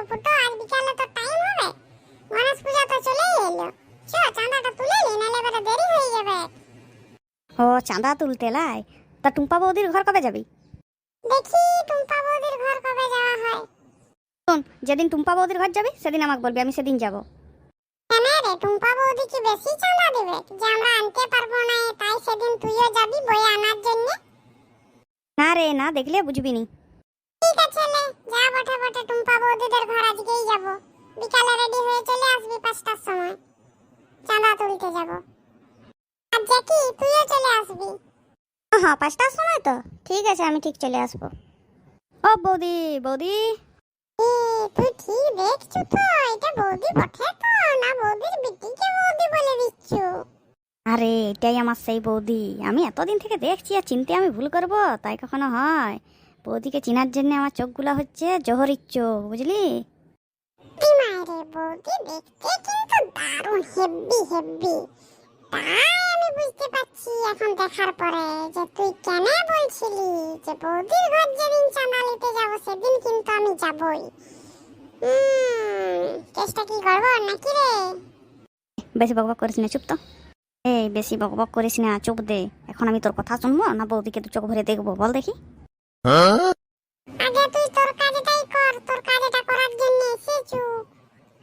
ফুটো, আজ বিকালে তো টাইম হবে, গণেশ পূজা তো চলেই এলো। চ চাঁদাটা তুলে নি, নাহলে এবারে দেরি হয়ে যাবে। ও চাঁদা তুলতে লাই? তা টুম্পা বৌদির ঘর কবে যাবি? দেখি টুম্পা বৌদির ঘর কবে যাওয়া হয়। শোন, যেদিন টুম্পা বৌদির ঘর যাবি সেদিন আমাকে বলবি, আমি সেদিন যাব। কেন রে, টুম্পা বৌদি কি বেশি চাঁদা দেবে যে আমরা আনতে পারবো না, তাই সেদিন তুইও যাবি বই আনার জন্য? না রে না, দেখলে বুঝবি নি। ঠিক আছে লে, যা বটে বটে টুম্পা বৌদিদের ঘর আজকেই যাব। বিকালে রেডি হয়ে চলে আসবি 5টার সময়, চাঁদা তুলতে যাব। আর জ্যাকি তুইও চলে আসবি। হ্যাঁ 5টার সময় তো ঠিক আছে, আমি ঠিক চলে আসবো। ও বৌদি, বৌদি তুই ঠিক দেখছু তো? এটা বৌদি বটে তো, না বৌদির বিটিকে বৌদি বলে দিচ্ছু? আরে এটাই আমার সেই বৌদি, আমি এতদিন থেকে দেখছি আর চিনতে আমি ভুল করব তাই কখনো হয়? বৌদিকে চিনার জন্য আমার চোখগুলো হচ্ছে জহরির চোখ, বুঝলি? কি মারে, বৌদি দেখতে কিন্তু দারুণ হেব্বি হেব্বি। তাই আমি বুঝতে পারছি এখন দেখার পরে যে তুই কেন বলছিলি যে বৌদির ঘর যেদিন চাঁদা নিতে যাবো সেদিন কিন্তু আমি যাবই। চেষ্টা কি করবো নাকি রে? বেশি বকবক করিস না, চুপ তো। এই বেশি বকবক করিস না, চুপ দে। এখন আমি তোর কথা শুনবো না বৌদিকে তো চোখ ভরে দেখবো? বল দেখি। আগে তুই তোর কাজটাই কর, তোর কাজটা করার জন্য এসেছু।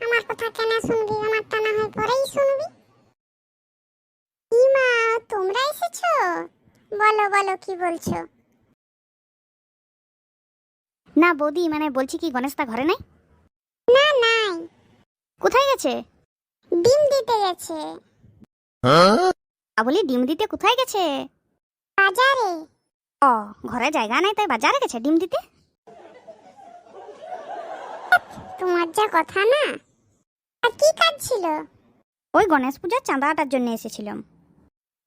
আমার কথা কেন শুনবি? আমারটা না হয় পরেই শুনবি। কি মা, তোমরা এসেছো? বলো বলো, কি বলছো? না বৌদি, মানে বলছি কি গণেশদা ঘরে নাই? না নাই। কোথায় গেছে? ডিম দিতে গেছে। বলি ডিম দিতে কোথায় গেছে? বাজারে। ও, ঘরে জায়গা নাই তাই বাজারে গেছে ডিম দিতে? তোমার যা কথা না। আর কি কাজ ছিল? ওই গণেশ পূজার চাঁদাটার জন্য এসেছিলাম।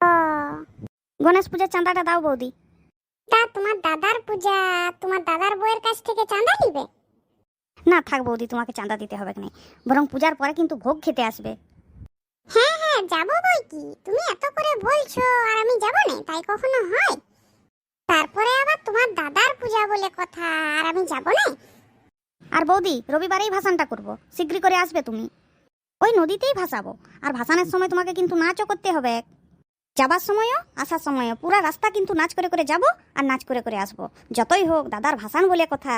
ও, গণেশ পূজার চাঁদাটা দাও বৌদি। তা তোমার দাদার পূজা, তোমার দাদার বউয়ের কাছ থেকে চাঁদা নিবে? না থাক বৌদি, তোমাকে চাঁদা দিতে হবে না, বরং পূজার পরে কিন্তু ভোগ খেতে আসবে। হ্যাঁ হ্যাঁ যাবো বই কি, তুমি এত করে বলছো আর আমি যাবো না তাই কখনো হয়? তারপরে আবার তোমার দাদার পূজা বলে কথা, আর আমি যাবো না? আর বৌদি রবিবারেই ভাসানটা করবো, শীঘ্রই করে আসবে তুমি। ওই নদীতেই ভাসাবো, আর ভাসানের সময় তোমাকে কিন্তু নাচও করতে হবে। যাবার সময়ও আসার সময়ও পুরা রাস্তা কিন্তু নাচ করে করে যাবো আর নাচ করে করে আসবো। যতই হোক দাদার ভাসান বলে কথা।